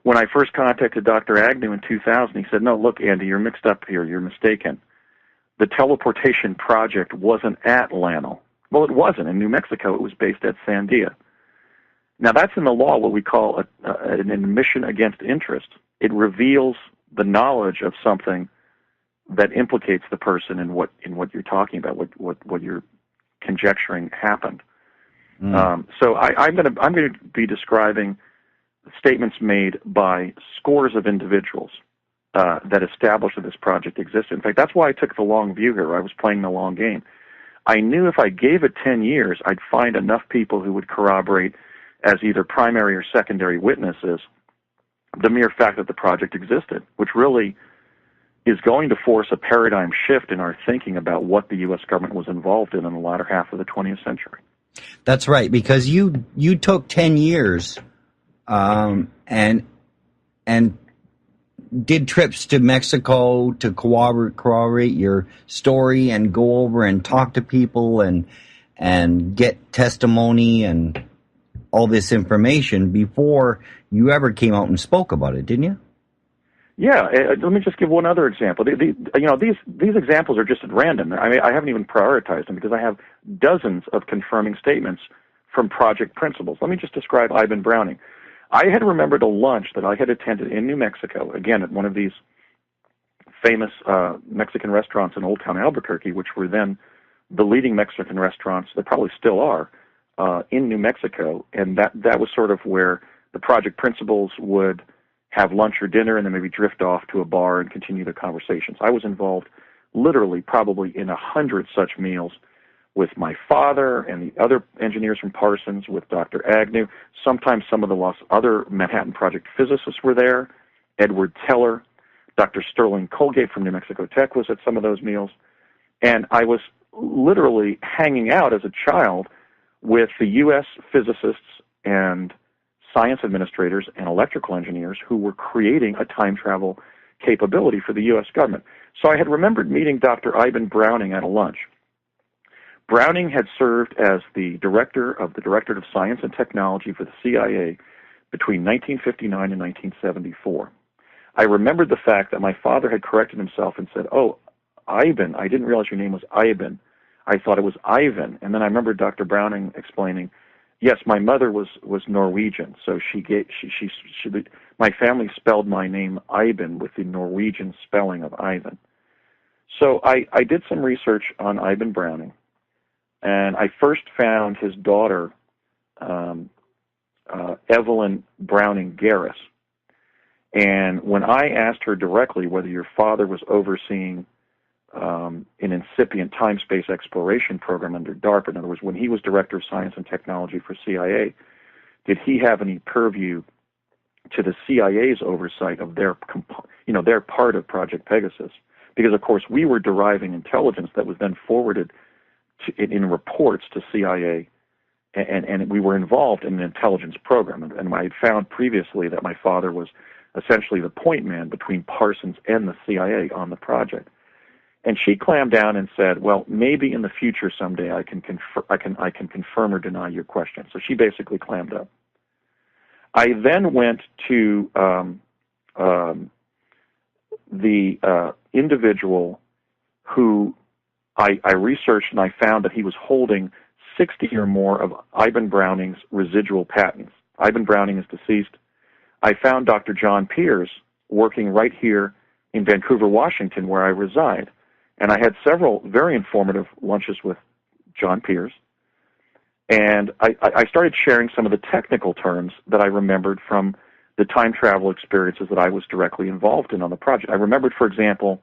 When I first contacted Dr. Agnew in 2000, he said, no, look, Andy, you're mixed up here. You're mistaken. The teleportation project wasn't at Lano. Well, it wasn't. In New Mexico, it was based at Sandia. Now, that's in the law what we call an admission against interest. It reveals the knowledge of something that implicates the person in what you're talking about, what you're conjecturing happened. So I'm going to be describing statements made by scores of individuals that established that this project existed. In fact, that's why I took the long view here. I was playing the long game. I knew if I gave it 10 years, I'd find enough people who would corroborate as either primary or secondary witnesses the mere fact that the project existed, which really is going to force a paradigm shift in our thinking about what the U.S. government was involved in the latter half of the 20th century. That's right, because you took 10 years and did trips to Mexico to corroborate your story and go over and talk to people and get testimony and all this information before you ever came out and spoke about it, didn't you? Yeah, let me just give one other example. These examples are just at random. I mean, I haven't even prioritized them because I have dozens of confirming statements from project principals. Let me just describe Ivan Browning. I had remembered a lunch that I had attended in New Mexico, again, at one of these famous Mexican restaurants in Old Town Albuquerque, which were then the leading Mexican restaurants, they probably still are, in New Mexico. And that was sort of where the project principals would have lunch or dinner and then maybe drift off to a bar and continue the conversations. I was involved literally probably in 100 such meals with my father and the other engineers from Parsons, with Dr. Agnew. Sometimes some of the other Manhattan Project physicists were there. Edward Teller, Dr. Sterling Colgate from New Mexico Tech was at some of those meals. And I was literally hanging out as a child with the U.S. physicists and science administrators and electrical engineers who were creating a time travel capability for the U.S. government. So I had remembered meeting Dr. Ivan Browning at a lunch. Browning had served as the director of the Directorate of Science and Technology for the CIA between 1959 and 1974. I remembered the fact that my father had corrected himself and said, "Oh, Ivan, I didn't realize your name was Ivan. I thought it was Ivan." And then I remember Dr. Browning explaining, yes, my mother was Norwegian, so my family spelled my name Ivan with the Norwegian spelling of Ivan. So I did some research on Ivan Browning, and I first found his daughter, Evelyn Browning Garris. And when I asked her directly whether your father was overseeing an incipient time-space exploration program under D.A.R.P.A., in other words, when he was Director of Science and Technology for CIA, did he have any purview to the CIA's oversight of their part of Project Pegasus? Because, of course, we were deriving intelligence that was then forwarded in reports to CIA, and we were involved in an intelligence program. And I had found previously that my father was essentially the point man between Parsons and the CIA on the project. And she clammed down and said, "Well, maybe in the future someday I can confirm or deny your question." So she basically clammed up. I then went to the individual who I researched, and I found that he was holding 60 or more of Ivan Browning's residual patents. Ivan Browning is deceased. I found Dr. John Peers working right here in Vancouver, Washington, where I reside. And I had several very informative lunches with John Peers. And I started sharing some of the technical terms that I remembered from the time travel experiences that I was directly involved in on the project. I remembered, for example,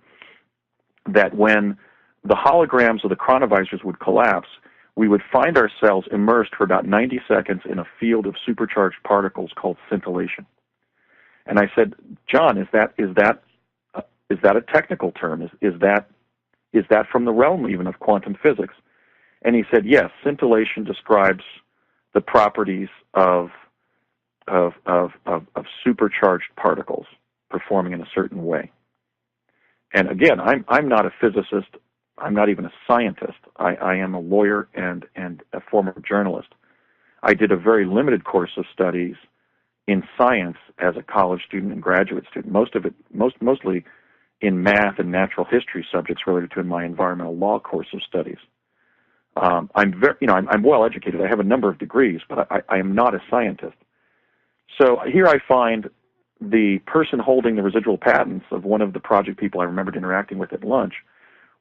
that when the holograms of the chronovisors would collapse, we would find ourselves immersed for about 90 seconds in a field of supercharged particles called scintillation. And I said, "John, is that a technical term? Is that from the realm even of quantum physics?" And he said, "Yes, scintillation describes the properties of supercharged particles performing in a certain way." And again, I'm not a physicist. I'm not even a scientist. I am a lawyer and a former journalist. I did a very limited course of studies in science as a college student and graduate student. Mostly in math and natural history subjects related to my environmental law course of studies. I'm well educated. I have a number of degrees, but I am not a scientist. So here I find the person holding the residual patents of one of the project people I remembered interacting with at lunch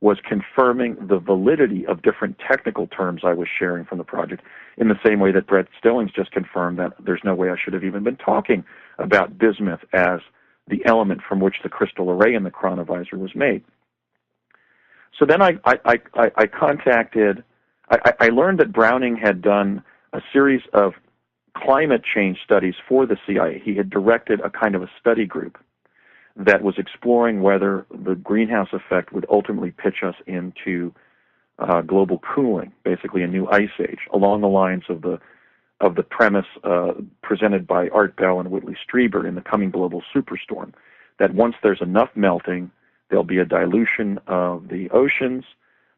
was confirming the validity of different technical terms I was sharing from the project, in the same way that Brett Stillings just confirmed that there's no way I should have even been talking about bismuth as the element from which the crystal array in the chronovisor was made. So then I learned that Browning had done a series of climate change studies for the CIA. He had directed a kind of a study group that was exploring whether the greenhouse effect would ultimately pitch us into global cooling, basically a new ice age, along the lines of the premise presented by Art Bell and Whitley Strieber in The Coming Global Superstorm, that once there's enough melting, there'll be a dilution of the oceans,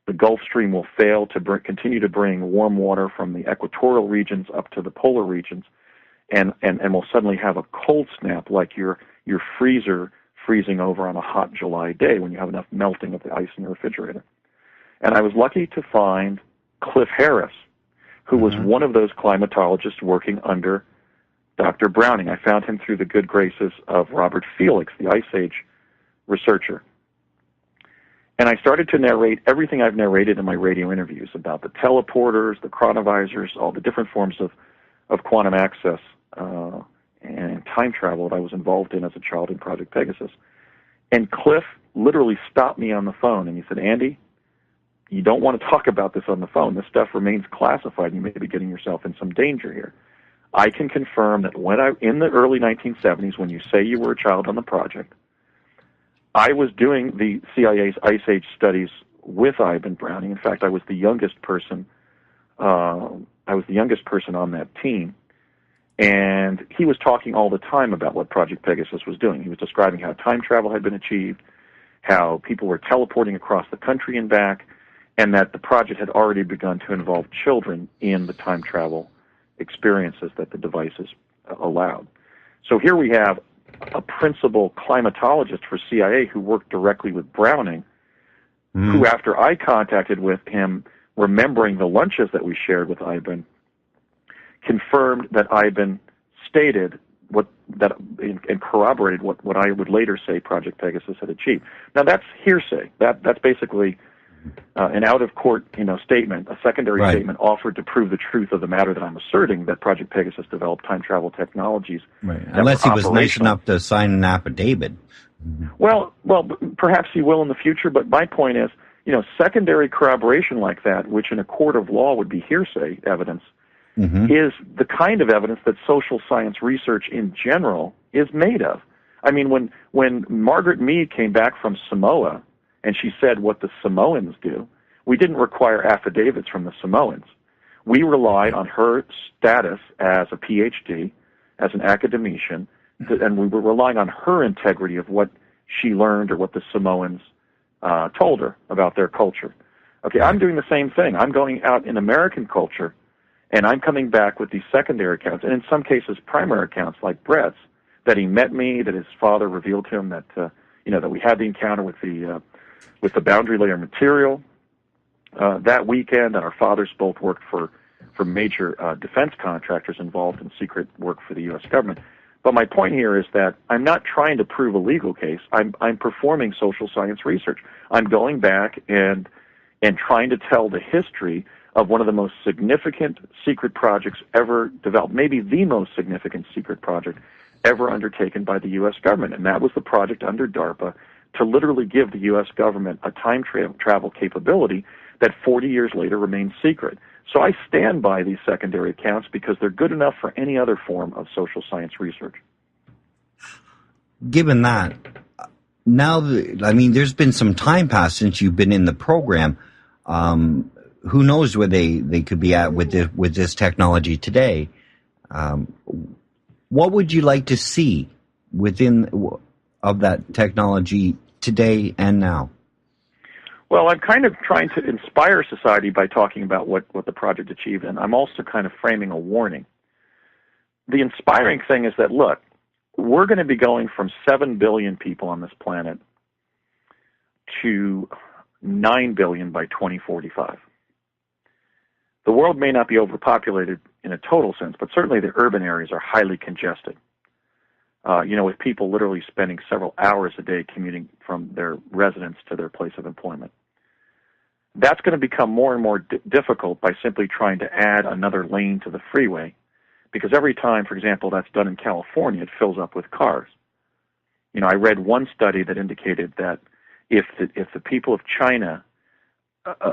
the Gulf Stream will fail to continue to bring warm water from the equatorial regions up to the polar regions, and we'll suddenly have a cold snap like your freezer freezing over on a hot July day when you have enough melting of the ice in the refrigerator. And I was lucky to find Cliff Harris, who was one of those climatologists working under Dr. Browning. I found him through the good graces of Robert Felix, the Ice Age researcher. And I started to narrate everything I've narrated in my radio interviews about the teleporters, the chronovisors, all the different forms of quantum access and time travel that I was involved in as a child in Project Pegasus. And Cliff literally stopped me on the phone, and he said, "Andy, you don't want to talk about this on the phone. This stuff remains classified. You may be getting yourself in some danger here. I can confirm that in the early 1970s, when you say you were a child on the project, I was doing the CIA's Ice Age studies with Ivan Browning. In fact, I was the youngest person. On that team, and he was talking all the time about what Project Pegasus was doing. He was describing how time travel had been achieved, how people were teleporting across the country and back, and that the project had already begun to involve children in the time travel experiences that the devices allowed. So here we have a principal climatologist for CIA who worked directly with Browning, who, after I contacted with him, remembering the lunches that we shared with Ivan, confirmed that Ivan stated and corroborated what I would later say Project Pegasus had achieved. Now that's hearsay. That's basically an out-of-court statement, a secondary statement offered to prove the truth of the matter that I'm asserting, that Project Pegasus developed time travel technologies. Right. Unless he was nice enough to sign an affidavit. Well, perhaps he will in the future, but my point is, secondary corroboration like that, which in a court of law would be hearsay evidence, is the kind of evidence that social science research in general is made of. I mean, when Margaret Mead came back from Samoa and she said what the Samoans do, we didn't require affidavits from the Samoans. We relied on her status as a PhD, as an academician, and we were relying on her integrity of what she learned or what the Samoans told her about their culture. Okay, I'm doing the same thing. I'm going out in American culture, and I'm coming back with these secondary accounts, and in some cases primary accounts like Brett's, that he met me, that his father revealed to him that that we had the encounter with the boundary layer material that weekend, and our fathers both worked for major defense contractors involved in secret work for the U.S. government. But my point here is that I'm not trying to prove a legal case. I'm performing social science research. I'm going back and trying to tell the history of one of the most significant secret projects ever developed, maybe the most significant secret project ever undertaken by the U.S. government, and that was the project under D.A.R.P.A. to literally give the U.S. government a time travel capability that 40 years later remains secret. So I stand by these secondary accounts because they're good enough for any other form of social science research. Given that, now, there's been some time passed since you've been in the program. Who knows where they could be at with this technology today? What would you like to see of that technology today and now? Well, I'm kind of trying to inspire society by talking about what the project achieved, and I'm also kind of framing a warning. the inspiring thing is that, look, we're going to be going from 7 billion people on this planet to 9 billion by 2045. The world may not be overpopulated in a total sense, but certainly the urban areas are highly congested. With people literally spending several hours a day commuting from their residence to their place of employment. That's going to become more and more difficult by simply trying to add another lane to the freeway, because every time, for example, that's done in California, it fills up with cars. I read one study that indicated that if the people of China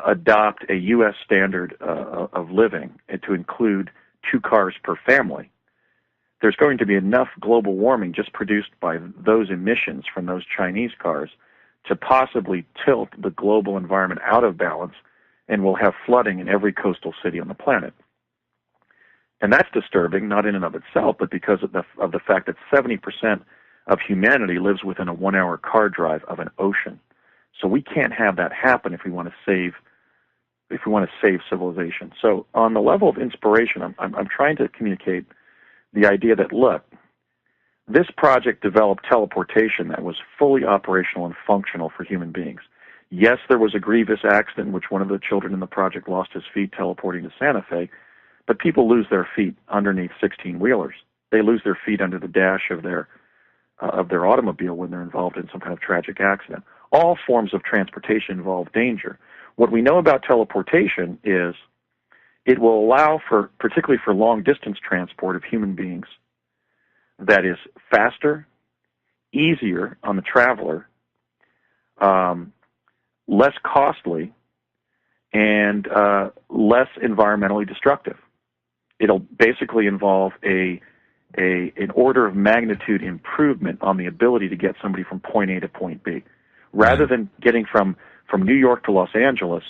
adopt a U.S. standard of living to include 2 cars per family, there's going to be enough global warming just produced by those emissions from those Chinese cars to possibly tilt the global environment out of balance, and we'll have flooding in every coastal city on the planet. And that's disturbing, not in and of itself, but because of the fact that 70% of humanity lives within a 1-hour car drive of an ocean. So we can't have that happen if we want to save civilization. So on the level of inspiration, I'm trying to communicate the idea that, look, this project developed teleportation that was fully operational and functional for human beings. Yes, there was a grievous accident in which one of the children in the project lost his feet teleporting to Santa Fe, but people lose their feet underneath 16-wheelers. They lose their feet under the dash of their automobile when they're involved in some kind of tragic accident. All forms of transportation involve danger. What we know about teleportation is it will allow for, particularly for long-distance transport of human beings, that is faster, easier on the traveler, less costly, and less environmentally destructive. It'll basically involve an order of magnitude improvement on the ability to get somebody from point A to point B. Rather than getting from New York to Los Angeles,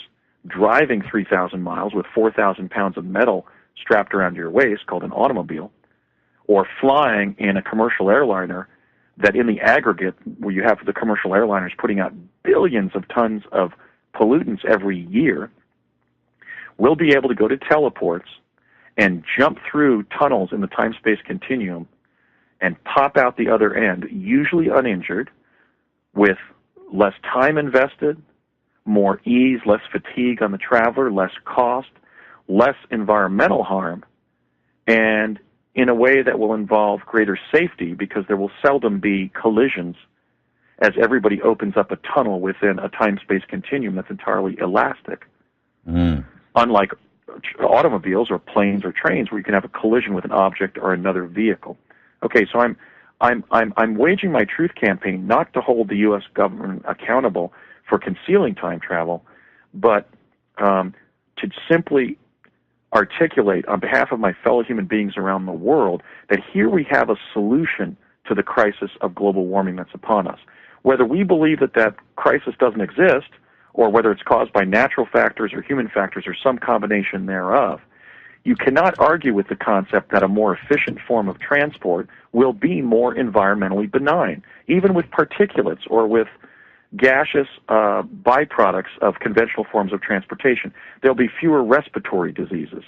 driving 3,000 miles with 4,000 pounds of metal strapped around your waist called an automobile, or flying in a commercial airliner that in the aggregate, where you have the commercial airliners putting out billions of tons of pollutants every year, we'll be able to go to teleports and jump through tunnels in the time-space continuum and pop out the other end, usually uninjured, with less time invested, more ease, less fatigue on the traveler, less cost, less environmental harm, and in a way that will involve greater safety, because there will seldom be collisions as everybody opens up a tunnel within a time-space continuum that's entirely elastic. Unlike automobiles or planes or trains, where you can have a collision with an object or another vehicle. Okay, so I'm waging my truth campaign not to hold the U.S. government accountable for concealing time travel, but to simply articulate on behalf of my fellow human beings around the world that here we have a solution to the crisis of global warming that's upon us. Whether we believe that crisis doesn't exist, or whether it's caused by natural factors or human factors or some combination thereof, you cannot argue with the concept that a more efficient form of transport will be more environmentally benign, even with particulates or with gaseous byproducts of conventional forms of transportation. There'll be fewer respiratory diseases.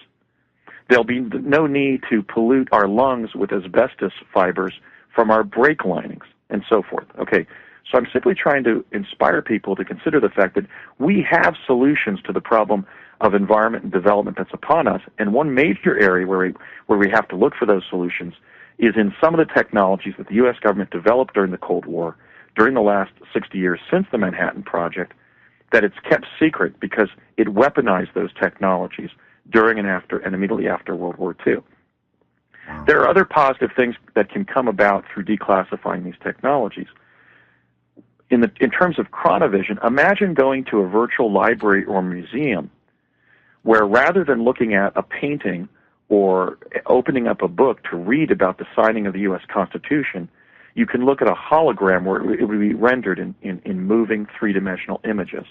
There'll be no need to pollute our lungs with asbestos fibers from our brake linings and so forth. Okay, so I'm simply trying to inspire people to consider the fact that we have solutions to the problem of environment and development that's upon us, and one major area where we have to look for those solutions is in some of the technologies that the U.S. government developed during the Cold War, during the last 60 years since the Manhattan Project, that it's kept secret because it weaponized those technologies during and after and immediately after World War II. Wow. There are other positive things that can come about through declassifying these technologies. In terms of chronovision, imagine going to a virtual library or museum where rather than looking at a painting or opening up a book to read about the signing of the U.S. Constitution, you can look at a hologram where it would be rendered in moving three-dimensional images.